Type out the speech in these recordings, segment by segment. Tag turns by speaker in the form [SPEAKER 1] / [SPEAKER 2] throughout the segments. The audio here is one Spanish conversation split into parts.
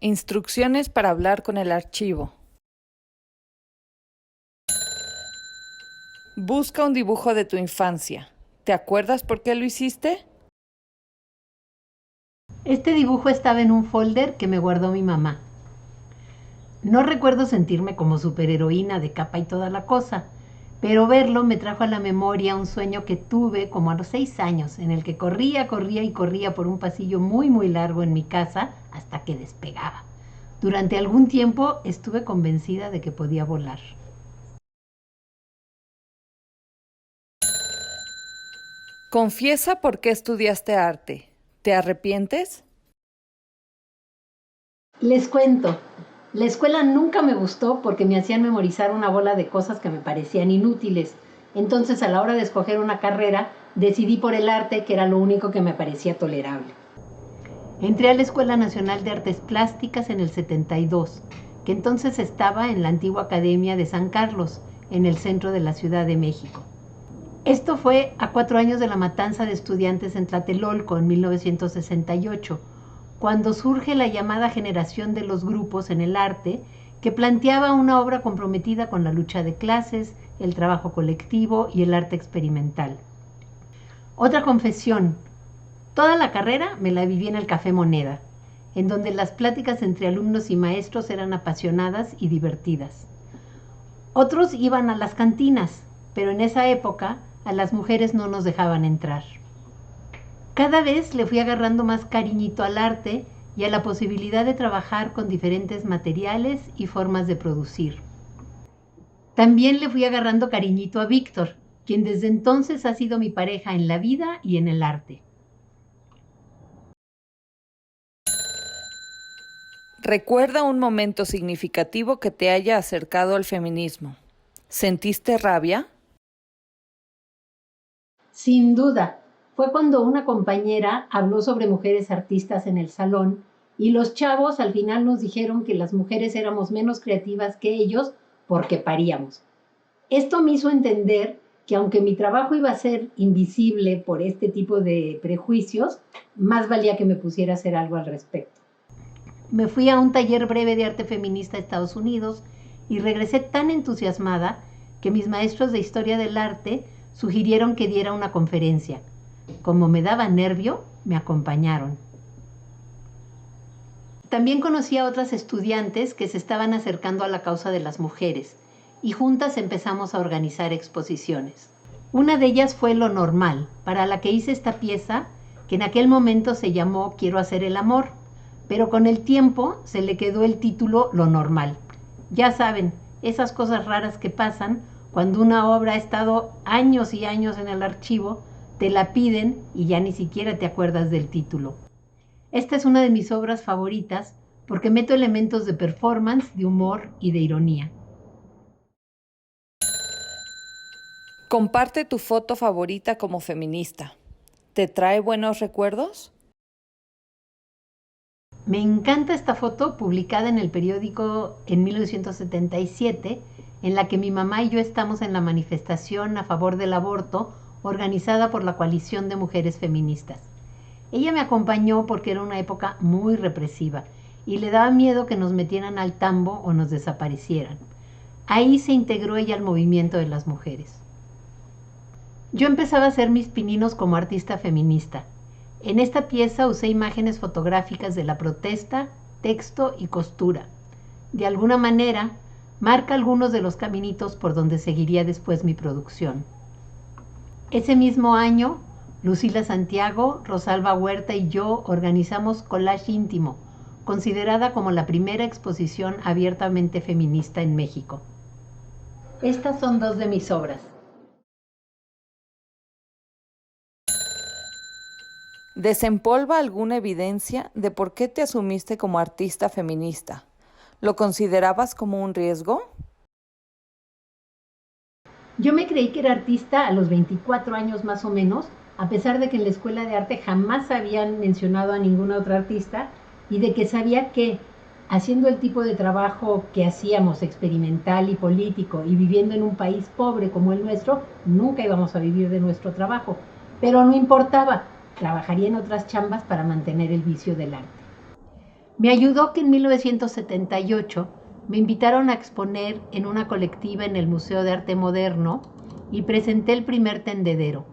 [SPEAKER 1] Instrucciones para hablar con el archivo. Busca un dibujo de tu infancia. ¿Te acuerdas por qué lo hiciste?
[SPEAKER 2] Este dibujo estaba en un folder que me guardó mi mamá. No recuerdo sentirme como superheroína de capa y toda la cosa, pero verlo me trajo a la memoria un sueño que tuve como a los 6 años, en el que corría por un pasillo muy largo en mi casa hasta que despegaba. Durante algún tiempo estuve convencida de que podía volar.
[SPEAKER 1] Confiesa por qué estudiaste arte. ¿Te arrepientes?
[SPEAKER 2] Les cuento, la escuela nunca me gustó porque me hacían memorizar una bola de cosas que me parecían inútiles. Entonces, a la hora de escoger una carrera, decidí por el arte, que era lo único que me parecía tolerable. Entré a la Escuela Nacional de Artes Plásticas en el 72, que entonces estaba en la antigua Academia de San Carlos, en el centro de la Ciudad de México. Esto fue a 4 años de la matanza de estudiantes en Tlatelolco en 1968, cuando surge la llamada generación de los grupos en el arte, que planteaba una obra comprometida con la lucha de clases, el trabajo colectivo y el arte experimental. Otra confesión: toda la carrera me la viví en el Café Moneda, en donde las pláticas entre alumnos y maestros eran apasionadas y divertidas. Otros iban a las cantinas, pero en esa época a las mujeres no nos dejaban entrar. Cada vez le fui agarrando más cariñito al arte y a la posibilidad de trabajar con diferentes materiales y formas de producir. También le fui agarrando cariñito a Víctor, quien desde entonces ha sido mi pareja en la vida y en el arte.
[SPEAKER 1] Recuerda un momento significativo que te haya acercado al feminismo. ¿Sentiste rabia?
[SPEAKER 2] Sin duda, fue cuando una compañera habló sobre mujeres artistas en el salón y los chavos al final nos dijeron que las mujeres éramos menos creativas que ellos porque paríamos. Esto me hizo entender que aunque mi trabajo iba a ser invisible por este tipo de prejuicios, más valía que me pusiera a hacer algo al respecto. Me fui a un taller breve de arte feminista a Estados Unidos y regresé tan entusiasmada que mis maestros de historia del arte sugirieron que diera una conferencia. Como me daba nervio, me acompañaron. También conocí a otras estudiantes que se estaban acercando a la causa de las mujeres y juntas empezamos a organizar exposiciones. Una de ellas fue Lo Normal, para la que hice esta pieza que en aquel momento se llamó Quiero hacer el amor, pero con el tiempo se le quedó el título Lo Normal. Ya saben, esas cosas raras que pasan cuando una obra ha estado años y años en el archivo, te la piden y ya ni siquiera te acuerdas del título. Esta es una de mis obras favoritas porque meto elementos de performance, de humor y de ironía.
[SPEAKER 1] Comparte tu foto favorita como feminista. ¿Te trae buenos recuerdos?
[SPEAKER 2] Me encanta esta foto publicada en el periódico en 1977, en la que mi mamá y yo estamos en la manifestación a favor del aborto organizada por la Coalición de Mujeres Feministas. Ella me acompañó porque era una época muy represiva y le daba miedo que nos metieran al tambo o nos desaparecieran. Ahí se integró ella al movimiento de las mujeres. Yo empezaba a hacer mis pininos como artista feminista. En esta pieza usé imágenes fotográficas de la protesta, texto y costura. De alguna manera, marca algunos de los caminitos por donde seguiría después mi producción. Ese mismo año, Lucila Santiago, Rosalba Huerta y yo organizamos Collage Íntimo, considerada como la primera exposición abiertamente feminista en México. Estas son dos de mis obras.
[SPEAKER 1] ¿Desempolva alguna evidencia de por qué te asumiste como artista feminista? ¿Lo considerabas como un riesgo?
[SPEAKER 2] Yo me creí que era artista a los 24 años más o menos, a pesar de que en la escuela de arte jamás habían mencionado a ninguna otra artista y de que sabía que haciendo el tipo de trabajo que hacíamos, experimental y político, y viviendo en un país pobre como el nuestro, nunca íbamos a vivir de nuestro trabajo. Pero no importaba, trabajaría en otras chambas para mantener el vicio del arte. Me ayudó que en 1978 me invitaron a exponer en una colectiva en el Museo de Arte Moderno y presenté el primer tendedero.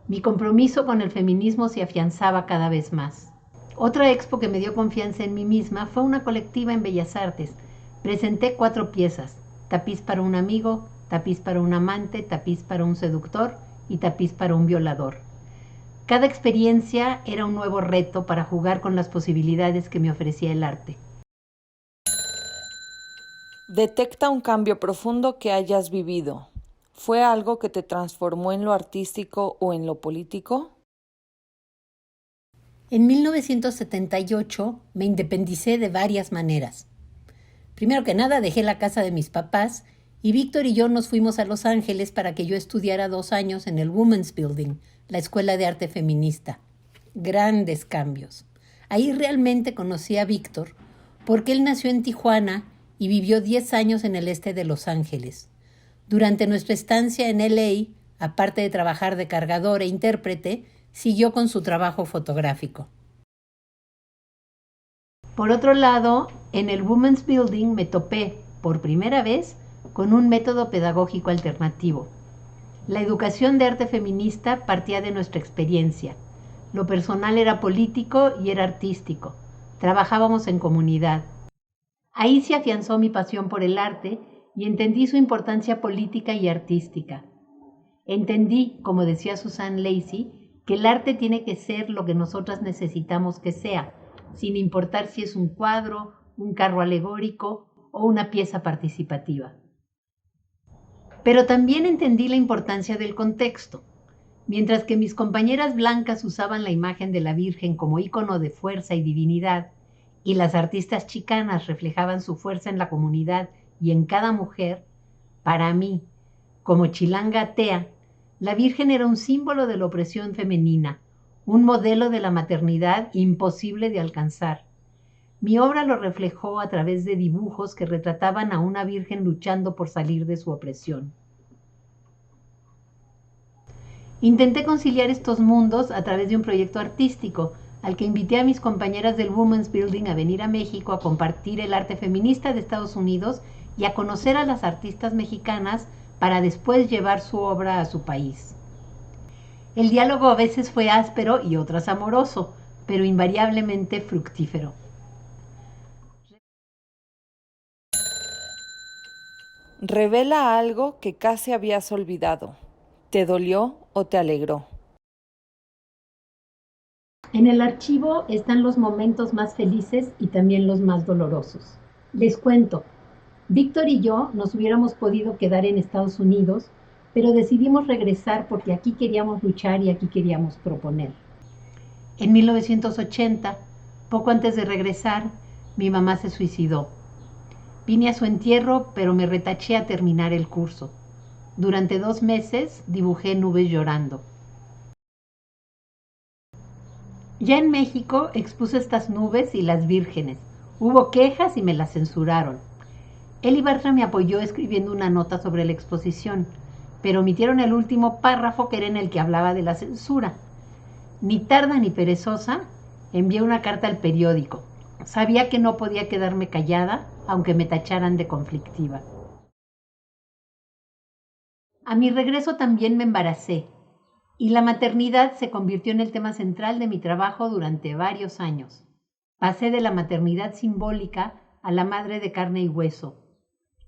[SPEAKER 2] Mi compromiso con el feminismo se afianzaba cada vez más. Otra expo que me dio confianza en mí misma fue una colectiva en Bellas Artes. Presenté 4 piezas: tapiz para un amigo, tapiz para un amante, tapiz para un seductor y tapiz para un violador. Cada experiencia era un nuevo reto para jugar con las posibilidades que me ofrecía el arte.
[SPEAKER 1] Detecta un cambio profundo que hayas vivido. ¿Fue algo que te transformó en lo artístico o en lo político?
[SPEAKER 2] En 1978 me independicé de varias maneras. Primero que nada, dejé la casa de mis papás y Víctor y yo nos fuimos a Los Ángeles para que yo estudiara 2 años en el Women's Building, la Escuela de Arte Feminista. Grandes cambios. Ahí realmente conocí a Víctor porque él nació en Tijuana y vivió 10 años en el este de Los Ángeles. Durante nuestra estancia en LA, aparte de trabajar de cargador e intérprete, siguió con su trabajo fotográfico. Por otro lado, en el Women's Building me topé, por primera vez, con un método pedagógico alternativo. La educación de arte feminista partía de nuestra experiencia. Lo personal era político y era artístico. Trabajábamos en comunidad. Ahí se afianzó mi pasión por el arte y entendí su importancia política y artística. Entendí, como decía Susan Lacy, que el arte tiene que ser lo que nosotras necesitamos que sea, sin importar si es un cuadro, un carro alegórico o una pieza participativa. Pero también entendí la importancia del contexto. Mientras que mis compañeras blancas usaban la imagen de la Virgen como ícono de fuerza y divinidad, y las artistas chicanas reflejaban su fuerza en la comunidad y en cada mujer, para mí, como chilanga atea, la Virgen era un símbolo de la opresión femenina, un modelo de la maternidad imposible de alcanzar. Mi obra lo reflejó a través de dibujos que retrataban a una Virgen luchando por salir de su opresión. Intenté conciliar estos mundos a través de un proyecto artístico, al que invité a mis compañeras del Women's Building a venir a México a compartir el arte feminista de Estados Unidos y a conocer a las artistas mexicanas para después llevar su obra a su país. El diálogo a veces fue áspero y otras amoroso, pero invariablemente fructífero.
[SPEAKER 1] Revela algo que casi habías olvidado. ¿Te dolió o te alegró?
[SPEAKER 2] En el archivo están los momentos más felices y también los más dolorosos. Les cuento, Víctor y yo nos hubiéramos podido quedar en Estados Unidos, pero decidimos regresar porque aquí queríamos luchar y aquí queríamos proponer. En 1980, poco antes de regresar, mi mamá se suicidó. Vine a su entierro, pero me retaché a terminar el curso. Durante 2 meses dibujé nubes llorando. Ya en México expuse estas nubes y las vírgenes. Hubo quejas y me las censuraron. Eli Bartra me apoyó escribiendo una nota sobre la exposición, pero omitieron el último párrafo que era en el que hablaba de la censura. Ni tarda ni perezosa, envié una carta al periódico. Sabía que no podía quedarme callada, aunque me tacharan de conflictiva. A mi regreso también me embaracé, y la maternidad se convirtió en el tema central de mi trabajo durante varios años. Pasé de la maternidad simbólica a la madre de carne y hueso.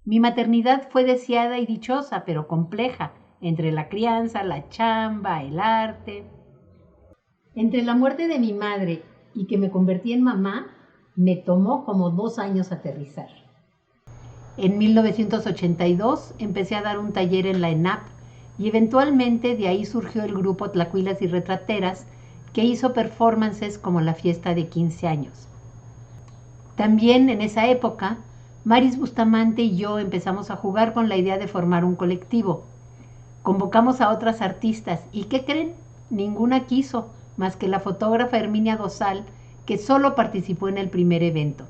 [SPEAKER 2] Mi maternidad fue deseada y dichosa, pero compleja, entre la crianza, la chamba, el arte. Entre la muerte de mi madre y que me convertí en mamá, me tomó como 2 años aterrizar. En 1982 empecé a dar un taller en la ENAP y eventualmente de ahí surgió el grupo Tlacuilas y Retrateras, que hizo performances como la fiesta de 15 años. También en esa época, Maris Bustamante y yo empezamos a jugar con la idea de formar un colectivo. Convocamos a otras artistas y ¿qué creen? Ninguna quiso, más que la fotógrafa Herminia Dosal, que solo participó en el primer evento.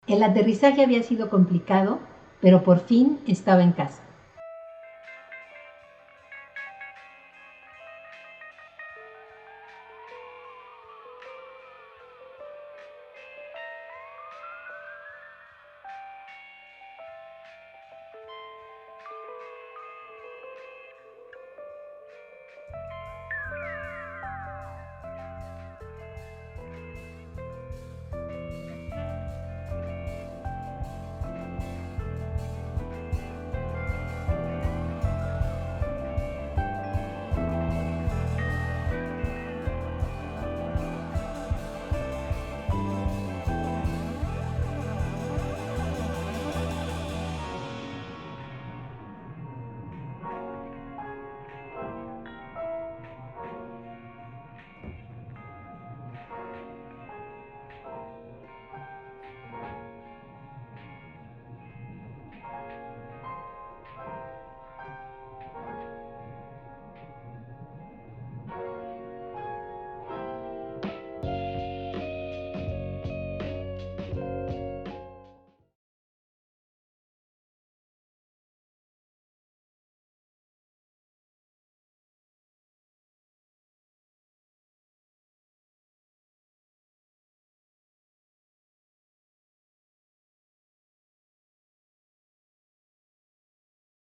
[SPEAKER 2] El aterrizaje había sido complicado, pero por fin estaba en casa.